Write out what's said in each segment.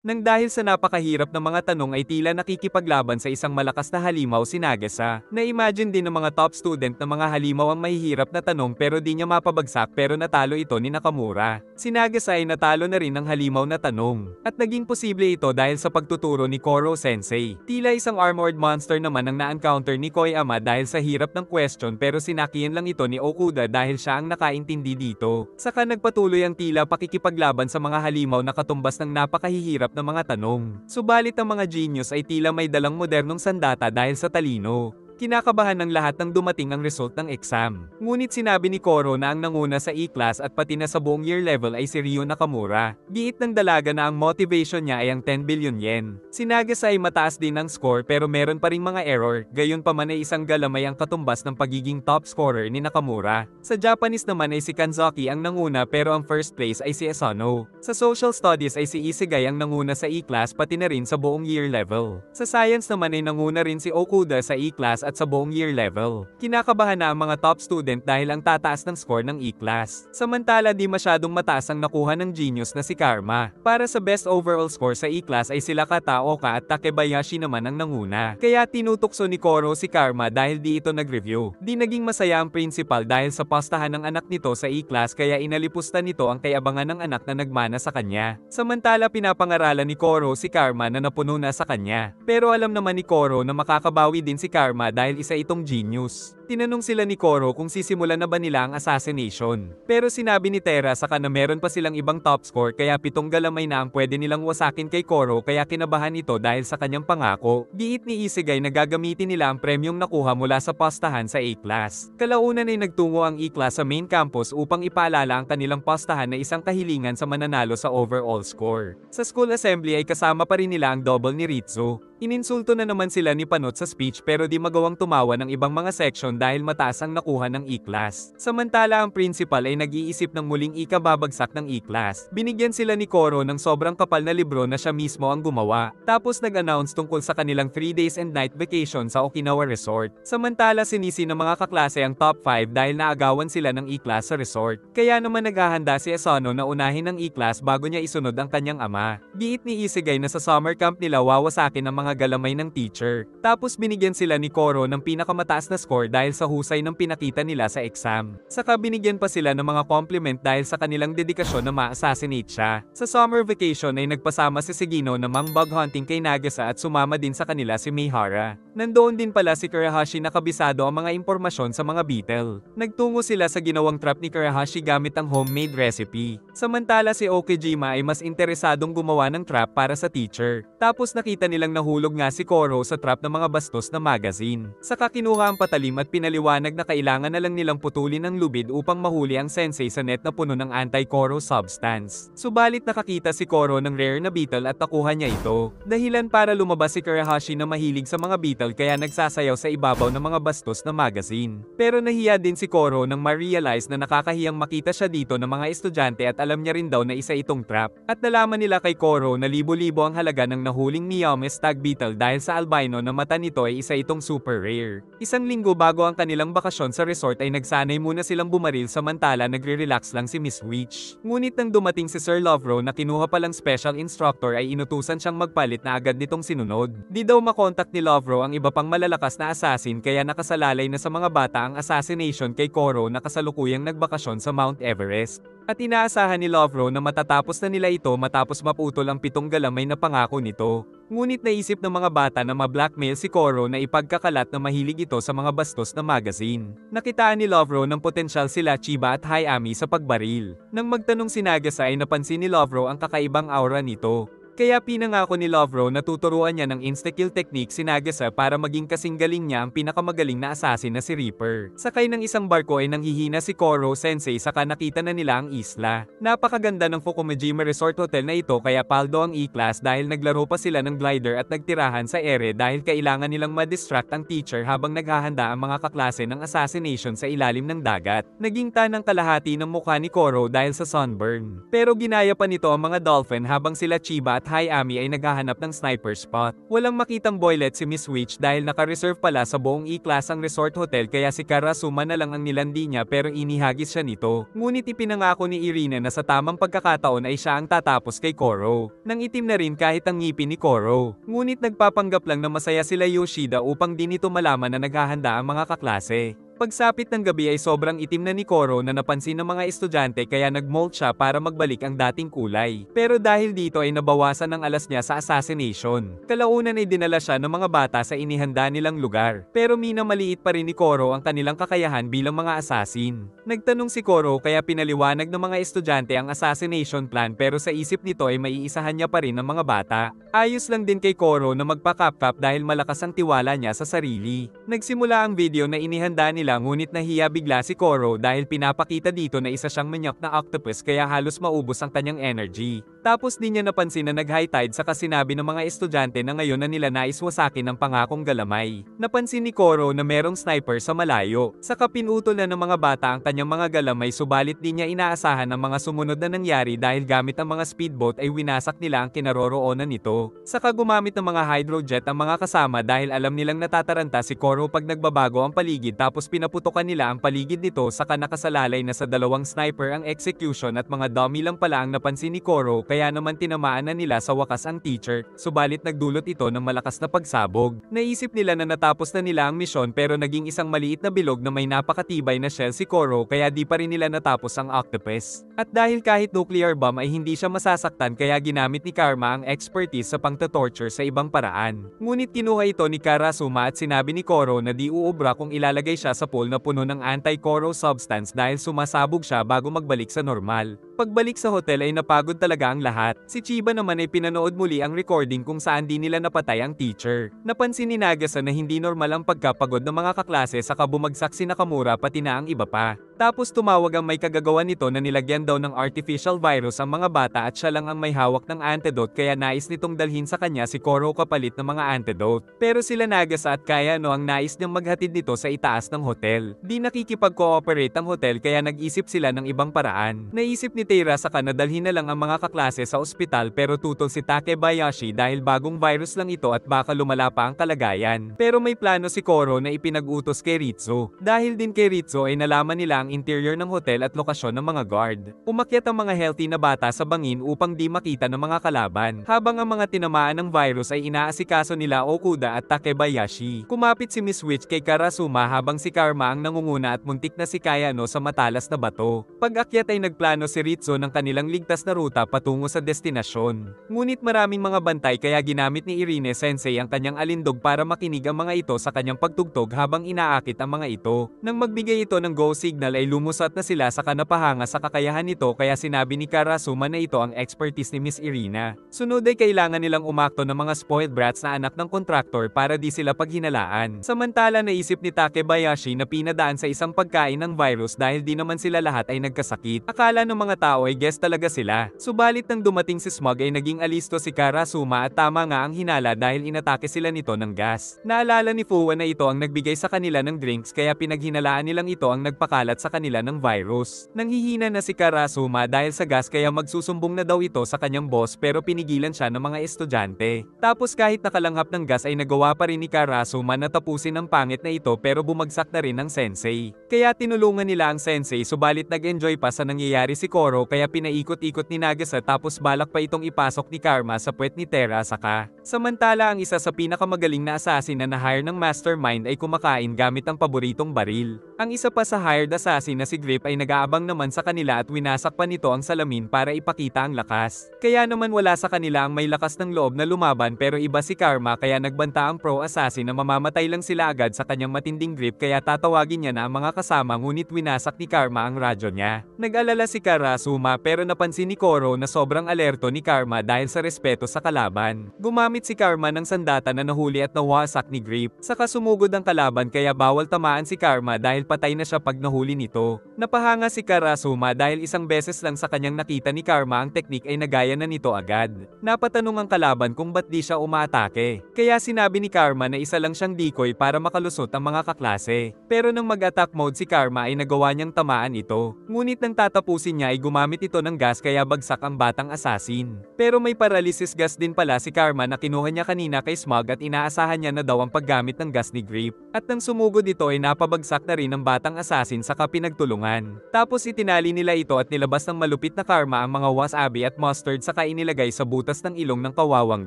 Nang dahil sa napakahirap ng mga tanong ay tila nakikipaglaban sa isang malakas na halimaw si Nagasa. Na-imagine din ng mga top student na mga halimaw ang mahihirap na tanong pero di niya mapabagsak pero natalo ito ni Nakamura. Si Nagasa ay natalo na rin ng halimaw na tanong. At naging posible ito dahil sa pagtuturo ni Koro Sensei. Tila isang armored monster naman ang na-encounter ni Koyama dahil sa hirap ng question pero sinakiyan lang ito ni Okuda dahil siya ang nakaintindi dito. Saka nagpatuloy ang tila pakikipaglaban sa mga halimaw na katumbas ng napakahihirap na mga tanong. Subalit ang mga genius ay tila may dalang modernong sandata dahil sa talino. Kinakabahan ng lahat nang dumating ang result ng exam. Ngunit sinabi ni Koro na ang nanguna sa E-class at pati na sa buong year level ay si Ryo Nakamura. Giit ng dalaga na ang motivation niya ay ang 10 billion yen. Si Nagasa ay mataas din ang score pero meron pa ring mga error, gayon pa man ay isang galamay ang katumbas ng pagiging top scorer ni Nakamura. Sa Japanese naman ay si Kanzaki ang nanguna pero ang first place ay si Asano. Sa social studies ay si Isegai ang nanguna sa E-class pati na rin sa buong year level. Sa science naman ay nanguna rin si Okuda sa E-class at sa buong year level. Kinakabahan na ang mga top student dahil ang tataas ng score ng E-class. Samantala di masyadong mataas ang nakuha ng genius na si Karma. Para sa best overall score sa E-class ay sila Kataoka at Takebayashi naman ang nanguna. Kaya tinutukso ni Koro si Karma dahil di ito nag-review. Di naging masaya ang principal dahil sa pastahan ng anak nito sa E-class kaya inalipusta nito ang kayabangan ng anak na nagmana sa kanya. Samantala pinapangaralan ni Koro si Karma na napuno na sa kanya. Pero alam naman ni Koro na makakabawi din si Karma dahil isa itong genius. Tinanong sila ni Koro kung sisimulan na ba nila ang assassination. Pero sinabi ni Tera saka na meron pa silang ibang top score kaya 7 galamay na ang pwede nilang wasakin kay Koro kaya kinabahan ito dahil sa kanyang pangako. Giit ni Isegai na gagamitin nila ang premyong nakuha mula sa pastahan sa A-class. Kalaunan ay nagtungo ang E-class sa main campus upang ipaalala ang kanilang pastahan na isang kahilingan sa mananalo sa overall score. Sa school assembly ay kasama pa rin nila ang double ni Ritsu. Ininsulto na naman sila ni Panot sa speech pero di magawang tumawa ng ibang mga section dahil mataas ang nakuha ng E-class. Samantala ang principal ay nag-iisip ng muling ikababagsak ng E-class. Binigyan sila ni Koro ng sobrang kapal na libro na siya mismo ang gumawa. Tapos nag-announce tungkol sa kanilang 3 days and night vacation sa Okinawa Resort. Samantala sinisi ng mga kaklase ang top 5 dahil naagawan sila ng E-class sa resort. Kaya naman naghahanda si Asano na unahin ng E-class bago niya isunod ang kanyang ama. Giit ni Isegai na sa summer camp nila wawasakin ang mga galamay ng teacher. Tapos binigyan sila ni Koro ng pinakamataas na score dahil sa husay ng pinakita nila sa exam. Saka binigyan pa sila ng mga compliment dahil sa kanilang dedikasyon na ma-assassinate siya. Sa summer vacation ay nagpasama si Sugino na mang-bug hunting kay Nagasa at sumama din sa kanila si Meihara. Nandoon din pala si Kurahashi na kabisado ang mga impormasyon sa mga beetle. Nagtungo sila sa ginawang trap ni Kurahashi gamit ang homemade recipe. Samantala si Okijima ay mas interesadong gumawa ng trap para sa teacher. Tapos nakita nilang nahulog nga si Koro sa trap ng mga bastos na magazine. Saka kinuha ang patalim at pinaliwanag na kailangan na lang nilang putulin ang lubid upang mahuli ang sensei sa net na puno ng anti-Koro substance. Subalit nakakita si Koro ng rare na beetle at nakuha niya ito. Dahilan para lumabas si Kurahashi na mahilig sa mga beetle kaya nagsasayaw sa ibabaw ng mga bastos na magazine. Pero nahiya din si Koro nang ma-realize na nakakahiyang makita siya dito ng mga estudyante at alam niya rin daw na isa itong trap. At nalaman nila kay Koro na libo-libo ang halaga ng nahuling Miyame stag beetle dahil sa albino na mata nito ay isa itong super rare. Isang linggo bago ang kanilang bakasyon sa resort ay nagsanay muna silang bumaril samantala nagre-relax lang si Miss Witch. Ngunit nang dumating si Sir Lovro na kinuha palang special instructor ay inutusan siyang magpalit na agad nitong sinunod. Di daw makontak ni Lovro ang iba pang malalakas na assassin kaya nakasalalay na sa mga bata ang assassination kay Koro na kasalukuyang nagbakasyon sa Mount Everest. At inaasahan ni Lovro na matatapos na nila ito matapos maputol ang 7 galamay na pangako nito. Ngunit naisip ng mga bata na ma-blackmail si Koro na ipagkakalat na mahilig ito sa mga bastos na magazine. Nakitaan ni Lovro ng potensyal sila Chiba at Hayami sa pagbaril. Nang magtanong si Nagasa ay napansin ni Lovro ang kakaibang aura nito. Kaya pinangako ni Lovro na tuturuan niya ng insta-kill technique si Nagasa para maging kasing galing niya ang pinakamagaling na assassin na si Reaper. Sakay ng isang barko ay nanghihina si Koro Sensei saka nakita na nila ang isla. Napakaganda ng Fukumajima Resort Hotel na ito kaya paldo ang E-class dahil naglaro pa sila ng glider at nagtirahan sa ere dahil kailangan nilang ma-distract ang teacher habang naghahanda ang mga kaklase ng assassination sa ilalim ng dagat. Naging tan ang kalahati ng mukha ni Koro dahil sa sunburn. Pero ginaya pa nito ang mga dolphin habang sila Chiba at at Hayami ay naghahanap ng sniper spot. Walang makitang boylet si Miss Witch dahil naka-reserve pala sa buong E-class ang resort hotel kaya si Karasuma na lang ang nilandi niya pero inihagis siya nito. Ngunit ipinangako ni Irina na sa tamang pagkakataon ay siya ang tatapos kay Koro. Nang itim na rin kahit ang ngipin ni Koro. Ngunit nagpapanggap lang na masaya sila Yoshida upang di nito malaman na naghahanda ang mga kaklase. Pagsapit ng gabi ay sobrang itim na ni Koro na napansin ng mga estudyante kaya nag-molt siya para magbalik ang dating kulay. Pero dahil dito ay nabawasan ang alas niya sa assassination. Kalaunan ay dinala siya ng mga bata sa inihanda nilang lugar. Pero minamaliit pa rin ni Koro ang kanilang kakayahan bilang mga assassin. Nagtanong si Koro kaya pinaliwanag ng mga estudyante ang assassination plan pero sa isip nito ay maiisahan niya pa rin ang mga bata. Ayos lang din kay Koro na magpa-cap-cap dahil malakas ang tiwala niya sa sarili. Nagsimula ang video na inihanda nila ngunit nahiya bigla si Koro dahil pinapakita dito na isa siyang manyak na octopus kaya halos maubos ang kanyang energy. Tapos di niya napansin na nag-high tide saka sinabi ng mga estudyante na ngayon na nila nais wasakin ang pangakong galamay. Napansin ni Koro na merong sniper sa malayo. Saka pinutol na ng mga bata ang kanyang mga galamay subalit di niya inaasahan ang mga sumunod na nangyari dahil gamit ang mga speedboat ay winasak nila ang kinaroroonan nito. Saka gumamit ng mga hydrojet ang mga kasama dahil alam nilang natataranta si Koro pag nagbabago ang paligid tapos pinaputokan nila ang paligid nito saka nakasalalay na sa dalawang sniper ang execution at mga dummy lang pala ang napansin ni Koro kaya naman tinamaan na nila sa wakas ang teacher, subalit nagdulot ito ng malakas na pagsabog. Naisip nila na natapos na nila ang misyon pero naging isang maliit na bilog na may napakatibay na shell si Koro kaya di pa rin nila natapos ang octopus. At dahil kahit nuclear bomb ay hindi siya masasaktan kaya ginamit ni Karma ang expertise sa pangta-torture sa ibang paraan. Ngunit kinuha ito ni Karasuma at sinabi ni Koro na di uubra kung ilalagay siya sa pool na puno ng anti-Koro substance dahil sumasabog siya bago magbalik sa normal. Pagbalik sa hotel ay napagod talaga ang lahat. Si Chiba naman ay pinanood muli ang recording kung saan di nila napatay ang teacher. Napansin ni Nagasa na hindi normal ang pagkapagod ng mga kaklase saka bumagsak si Nakamura pati na ang iba pa. Tapos tumawag ang may kagagawa nito na nilagyan daw ng artificial virus ang mga bata at siya lang ang may hawak ng antidote kaya nais nitong dalhin sa kanya si Koro kapalit ng mga antidote. Pero sila Nagasa at Kayano ang nais niyang maghatid nito sa itaas ng hotel. Di nakikipag-cooperate ang hotel kaya nag-isip sila ng ibang paraan. Naisip ni Teira saka na dalhin na lang ang mga kaklase sa ospital pero tutol si Takebayashi dahil bagong virus lang ito at baka lumala pa ang kalagayan. Pero may plano si Koro na ipinag-utos kay Ritsu. Dahil din kay Ritsu ay nalaman nila ang interior ng hotel at lokasyon ng mga guard. Umakyat ang mga healthy na bata sa bangin upang di makita ng mga kalaban. Habang ang mga tinamaan ng virus ay inaasikaso nila Okuda at Takebayashi. Kumapit si Miss Witch kay Karasuma habang si Karma ang nangunguna at muntik na si Kayano sa matalas na bato. Pag-akyat ay nagplano si Ritsu ng kanilang ligtas na ruta patungo sa destinasyon. Ngunit maraming mga bantay kaya ginamit ni Irine Sensei ang kanyang alindog para makinig ang mga ito sa kanyang pagtugtog habang inaakit ang mga ito. Nang magbigay ito ng go signal ay lumusat na sila sa kanapahanga sa kakayahan nito kaya sinabi ni Karasuma na ito ang expertise ni Miss Irina. Sunod ay kailangan nilang umakto ng mga spoiled brats na anak ng kontraktor para di sila paghinalaan. Samantala naisip ni Takebayashi na pinadaan sa isang pagkain ng virus dahil di naman sila lahat ay nagkasakit. Akala ng mga tao ay guest talaga sila. Subalit nang dumating si Smug ay naging alisto si Karasuma at tama nga ang hinala dahil inatake sila nito ng gas. Naalala ni Fuwa na ito ang nagbigay sa kanila ng drinks kaya pinaghinalaan nilang ito ang nagpakalat sa kanila ng virus. Nanghihina na si Karasuma dahil sa gas kaya magsusumbong na daw ito sa kanyang boss pero pinigilan siya ng mga estudyante. Tapos kahit nakalanghap ng gas ay nagawa pa rin ni Karasuma na tapusin ang pangit na ito pero bumagsak na rin ang sensei. Kaya tinulungan nila ang sensei subalit nag-enjoy pa sa nangyayari si Koro kaya pinaikot-ikot ni Nagasa tapos balak pa itong ipasok ni Karma sa puwet ni Tera saka. Samantala ang isa sa pinakamagaling na assassin na na-hire ng mastermind ay kumakain gamit ang paboritong baril. Ang isa pa sa hired assassin na si Grip ay nag-aabang naman sa kanila at winasak pa nito ang salamin para ipakita ang lakas. Kaya naman wala sa kanila ang may lakas ng loob na lumaban pero iba si Karma kaya nagbanta ang pro assassin na mamamatay lang sila agad sa kanyang matinding grip kaya tatawagin niya na ang mga kasama ngunit winasak ni Karma ang radyo niya. Nag-alala si Karasuma pero napansin ni Koro na sobrang alerto ni Karma dahil sa respeto sa kalaban. Gumamit Gumamit si Karma ng sandata na nahuli at nawasak ni Grip. Saka sumugod ang kalaban kaya bawal tamaan si Karma dahil patay na siya pag nahuli nito. Napahanga si Karasuma dahil isang beses lang sa kanyang nakita ni Karma ang teknik ay nagaya na nito agad. Napatanong ang kalaban kung ba't di siya umaatake. Kaya sinabi ni Karma na isa lang siyang decoy para makalusot ang mga kaklase. Pero nang mag-attack mode si Karma ay nagawa niyang tamaan ito. Ngunit nang tatapusin niya ay gumamit ito ng gas kaya bagsak ang batang assassin. Pero may paralysis gas din pala si Karma na kinuha niya kanina kay Smug at inaasahan niya na daw ang paggamit ng gas ni Grip. At nang sumugod ito ay napabagsak na rin ang batang assassin saka pinagtulungan. Tapos itinali nila ito at nilabas ng malupit na Karma ang mga wasabi at mustard saka inilagay sa butas ng ilong ng kawawang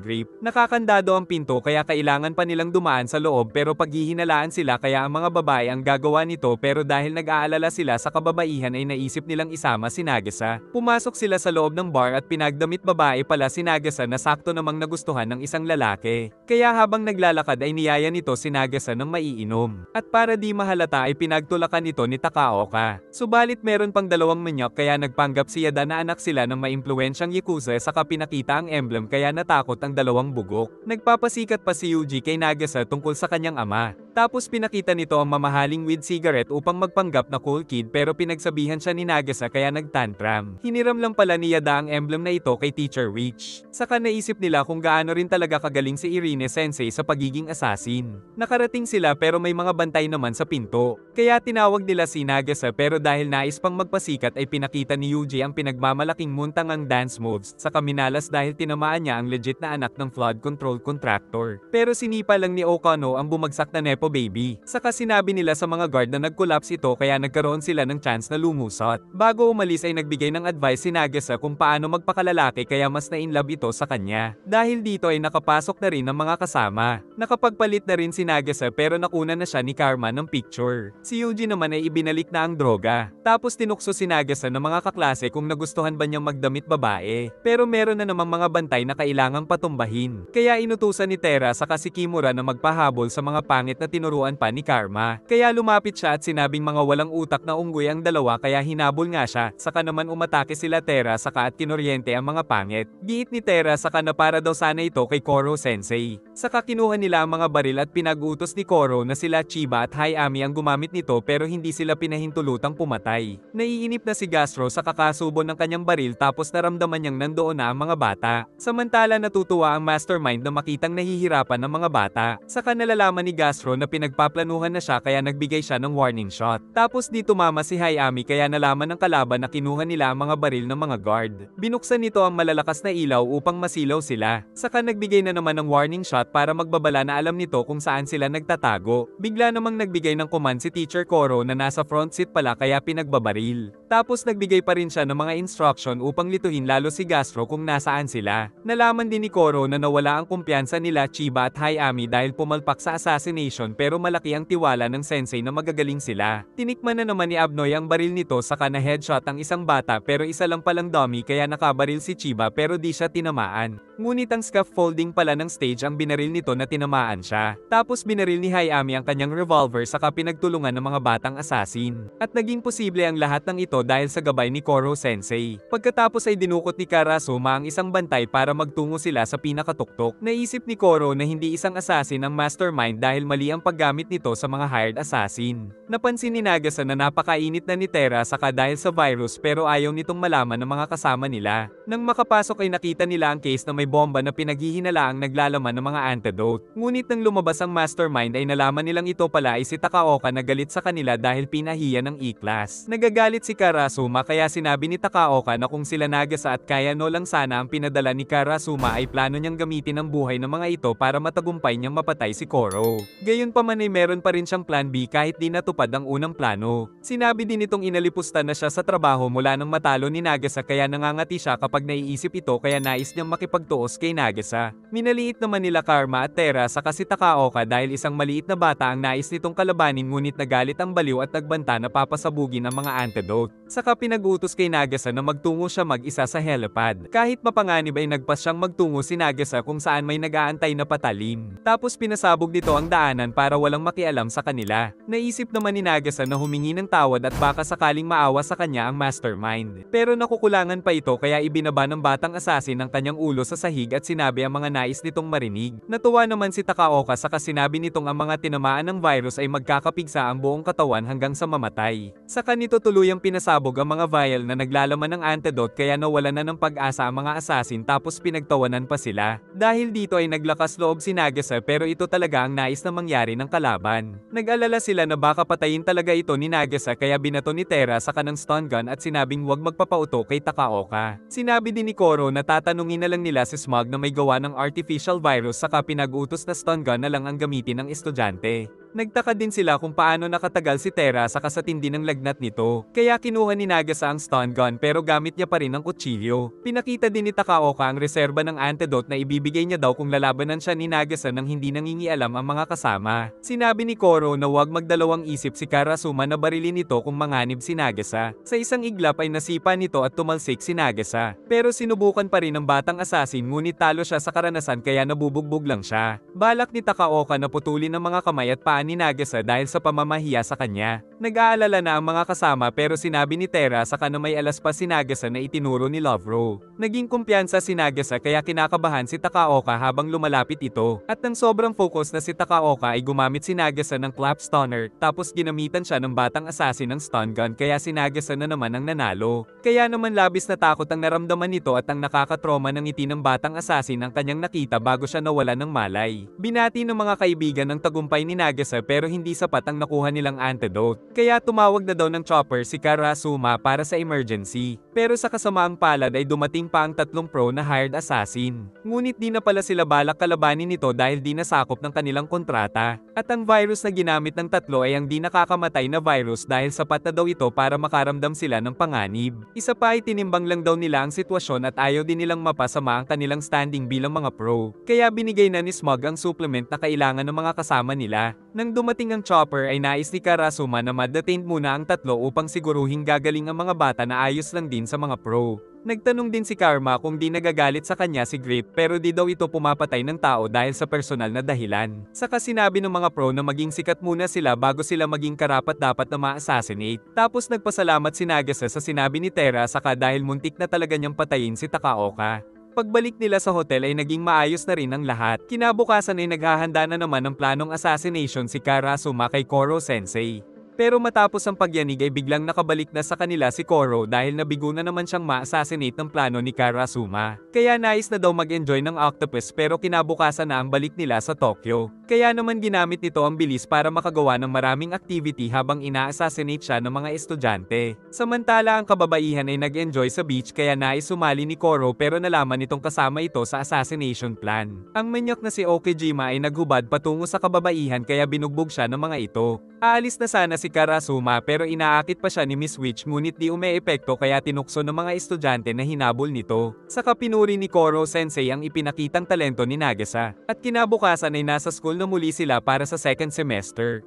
Grip. Nakakandado ang pinto kaya kailangan pa nilang dumaan sa loob pero paghihinalaan sila kaya ang mga babae ang gagawa nito pero dahil nag-aalala sila sa kababaihan ay naisip nilang isama si Nagasa. Pumasok sila sa loob ng bar at pinagdamit babae pala si Nagasa na sakto namang nagustuhan ng isang lalaki. Kaya habang naglalakad ay niyaya nito si Nagasa ng maiinom. At para di mahalata ay pinagtulakan ito ni Takaoka. Subalit meron pang dalawang manyok kaya nagpanggap si Yada na anak sila ng maimpluwensyang Yakuza saka pinakita ang emblem kaya natakot ang dalawang bugok. Nagpapasikat pa si Yuji kay Nagasa tungkol sa kanyang ama. Tapos pinakita nito ang mamahaling weed cigarette upang magpanggap na cool kid pero pinagsabihan siya ni Nagasa kaya nagtantram. Hiniram lang pala ni Yada ang emblem na ito kay Teacher Witch. Saka naisip nila kung gaano rin talaga kagaling si Irene Sensei sa pagiging assassin. Nakarating sila pero may mga bantay naman sa pinto. Kaya tinawag nila si Nagasa pero dahil nais pang magpasikat ay pinakita ni Yuji ang pinagmamalaking muntangang dance moves saka minalas dahil tinamaan niya ang legit na anak ng flood control contractor. Pero sinipa lang ni Okano ang bumagsak na Nepo Baby. Saka sinabi nila sa mga guard na nag-collapse ito kaya nagkaroon sila ng chance na lumusot. Bago umalis ay nagbigay ng advice si Nagasa kung paano magpakalalaki kaya mas na-inlove ito sa kanya. Dahil dito ay nakapasok na rin ang mga kasama. Nakapagpalit na rin si Nagasa pero nakuna na siya ni Karma ng picture. Si Yuji naman ay ibinalik na ang droga. Tapos tinukso si Nagasa ng mga kaklase kung nagustuhan ba niyang magdamit babae. Pero meron na namang mga bantay na kailangang patumbahin. Kaya inutusan ni Tera saka si Kimura na magpahabol sa mga pangit na tinuruan pa ni Karma. Kaya lumapit siya at sinabing mga walang utak na unggoy ang dalawa kaya hinabol nga siya. Saka naman umatake sila Tera saka at kinoryente ang mga pangit. Giit ni Tera saka na para daw sana ito kay Koro Sensei. Saka kinuha nila ang mga baril at pinag-utos ni Koro na sila Chiba at Hayami ang gumamit nito pero hindi sila pinahintulutang pumatay. Naiinip na si Gastro sa kakasubo ng kanyang baril tapos naramdaman niyang nandoon na ang mga bata. Samantala natutuwa ang mastermind na makitang nahihirapan ng mga bata. Saka nalalaman ni Gastro na pinagpaplanuhan na siya kaya nagbigay siya ng warning shot. Tapos di tumama si Hayami kaya nalaman ng kalaban na kinuha nila ang mga baril ng mga guard. Binuksan nito ang malalakas na ilaw upang masilaw sila. Saka nagbigay na naman ng warning shot para magbabala na alam nito kung saan sila nagtatago. Bigla namang nagbigay ng command si Teacher Koro na nasa front seat pala kaya pinagbabaril. Tapos nagbigay pa rin siya ng mga instruction upang lituhin lalo si Gastro kung nasaan sila. Nalaman din ni Koro na nawala ang kumpiyansa nila Chiba at Hayami dahil pumalpak sa assassination pero malaki ang tiwala ng sensei na magagaling sila. Tinikman na naman ni Abnoy ang baril nito saka na headshot ang isang bata pero isa lang palang dummy kaya nakabaril si Chiba pero di siya tinamaan. Ngunit ang scaffolding pala ng stage ang binaril nito na tinamaan siya. Tapos binaril ni Hayami ang kanyang revolver saka pinagtulungan ng mga batang assassin. At naging posible ang lahat ng ito dahil sa gabay ni Koro Sensei. Pagkatapos ay dinukot ni Karasuma ang isang bantay para magtungo sila sa pinakatuktok. Naisip ni Koro na hindi isang assassin ang mastermind dahil mali ang paggamit nito sa mga hired assassin. Napansin ni Nagasa na napakainit na ni Tera saka dahil sa virus pero ayaw nitong malaman ng mga kasama nila. Nang makapasok ay nakita nila ang case na may bomba na pinaghihinalaang naglalaman ng mga antidote. Ngunit nang lumabas ang mastermind ay nalaman nilang ito pala ay si Takaoka na galit sa kanila dahil pinahiya ng E-class. Nagagalit si Karasuma kaya sinabi ni Takaoka na kung sila Nagasa at Kayano lang sana ang pinadala ni Karasuma ay plano niyang gamitin ang buhay ng mga ito para matagumpay niyang mapatay si Koro. Gayunpaman ay meron pa rin siyang plan B kahit di natupad ang unang plano. Sinabi din itong inalipusta na siya sa trabaho mula nang matalo ni Nagasa kaya nangangati siya kapag naiisip ito kaya nais niyang makipagtuos kay Nagasa. Minaliit naman nila Karma at Tera saka si Takaoka dahil isang maliit na bata ang nais nitong kalabanin ngunit nagalit ang baliw at nagbanta na papasabugin ang mga antidote. Saka pinag-utos kay Nagasa na magtungo siya mag-isa sa helipad. Kahit mapanganib ay nagpas siyang magtungo si Nagasa kung saan may nag-aantay na patalim. Tapos pinasabog nito ang daanan para walang makialam sa kanila. Naisip naman ni Nagasa na humingi ng tawad at baka sakaling maawa sa kanya ang mastermind. Pero nakukulangan pa ito kaya ibinaba ng batang assassin ang kanyang ulo sa tahig at sinabi ang mga nais nitong marinig. Natuwa naman si Takaoka saka sinabi nitong ang mga tinamaan ng virus ay magkakapigsa ang buong katawan hanggang sa mamatay. Saka nito tuluyang pinasabog ang mga vial na naglalaman ng antidote kaya nawala na ng pag-asa ang mga assassin tapos pinagtawanan pa sila. Dahil dito ay naglakas loob si Nagase pero ito talaga ang nais na mangyari ng kalaban. Nag-alala sila na baka patayin talaga ito ni Nagase kaya binato ni Terra sa kanang stun gun at sinabing huwag magpapauto kay Takaoka. Sinabi din ni Koro na tatanungin na lang nila si Smog na may gawa ng artificial virus saka pinag-utos na stun gun na lang ang gamitin ng estudyante. Nagtaka din sila kung paano nakatagal si Terra sa kasatindi ng lagnat nito, kaya kinuha ni Nagase ang stun gun pero gamit niya pa rin ang kutsilyo. Pinakita din ni Takaoka ang reserba ng antidote na ibibigay niya daw kung lalabanan siya ni Nagase nang hindi nangingialam ang mga kasama. Sinabi ni Koro na huwag magdalawang isip si Karasuma na barilin ito kung manganib si Nagase. Sa isang iglap ay nasipa nito at tumalsik si Nagase. Pero sinubukan pa rin ng batang assassin ngunit talo siya sa karanasan kaya nabubugbog lang siya. Balak ni Takaoka na putulin ang mga kamay at paa ni Nagase dahil sa pamamahiya sa kanya. Nag-aalala na ang mga kasama pero sinabi ni Terra saka na may alas pa si Nagase na itinuro ni Lovero. Naging kumpiyansa si Nagase kaya kinakabahan si Takaoka habang lumalapit ito. At nang sobrang focus na si Takaoka ay gumamit si Nagase ng clap stunner tapos ginamitan siya ng batang assassin ng stun gun kaya si Nagase na naman ang nanalo. Kaya naman labis na takot ang naramdaman nito at ang nakakatroma ng ngiti ng batang assassin ang kanyang nakita bago siya nawala ng malay. Binati ng mga kaibigan ng tagumpay ni Nagase pero hindi sapat ang nakuha nilang antidote. Kaya tumawag na daw ng chopper si Karasuma para sa emergency. Pero sa kasamaang palad ay dumating pa ang tatlong pro na hired assassin. Ngunit di na pala sila balak kalabanin nito dahil di nasakop ng kanilang kontrata. At ang virus na ginamit ng tatlo ay ang di nakakamatay na virus dahil sapat na daw ito para makaramdam sila ng panganib. Isa pa ay tinimbang lang daw nila ang sitwasyon at ayaw din nilang mapasama ang kanilang standing bilang mga pro. Kaya binigay na ni Smog ang supplement na kailangan ng mga kasama nila. Nang dumating ang chopper ay nais ni Karasuma na ma-detain muna ang tatlo upang siguruhing gagaling ang mga bata na ayos lang din sa mga pro. Nagtanong din si Karma kung di nagagalit sa kanya si Grip pero di daw ito pumapatay ng tao dahil sa personal na dahilan. Saka sinabi ng mga pro na maging sikat muna sila bago sila maging karapat-dapat na ma-assassinate. Tapos nagpasalamat si Nagase sa sinabi ni Terra saka dahil muntik na talaga niyang patayin si Takaoka. Pagbalik nila sa hotel ay naging maayos na rin ang lahat. Kinabukasan ay naghahanda na naman ng planong assassination si Karasuma kay Koro Sensei. Pero matapos ang pagyanig ay biglang nakabalik na sa kanila si Koro dahil nabigo na naman siyang ma-assassinate ng plano ni Karasuma. Kaya nais na daw mag-enjoy ng octopus pero kinabukasan na ang balik nila sa Tokyo. Kaya naman ginamit nito ang bilis para makagawa ng maraming activity habang ina-assassinate siya ng mga estudyante. Samantala ang kababaihan ay nag-enjoy sa beach kaya nais sumali ni Koro pero nalaman nitong kasama ito sa assassination plan. Ang manyok na si Okijima ay naghubad patungo sa kababaihan kaya binugbog siya ng mga ito. Aalis na sana si Karasuma pero inaakit pa siya ni Miss Witch ngunit di umeepekto kaya tinukso ng mga estudyante na hinabol nito. Saka pinuri ni Koro Sensei ang ipinakitang talento ni Nagase. At kinabukasan ay nasa school na muli sila para sa second semester.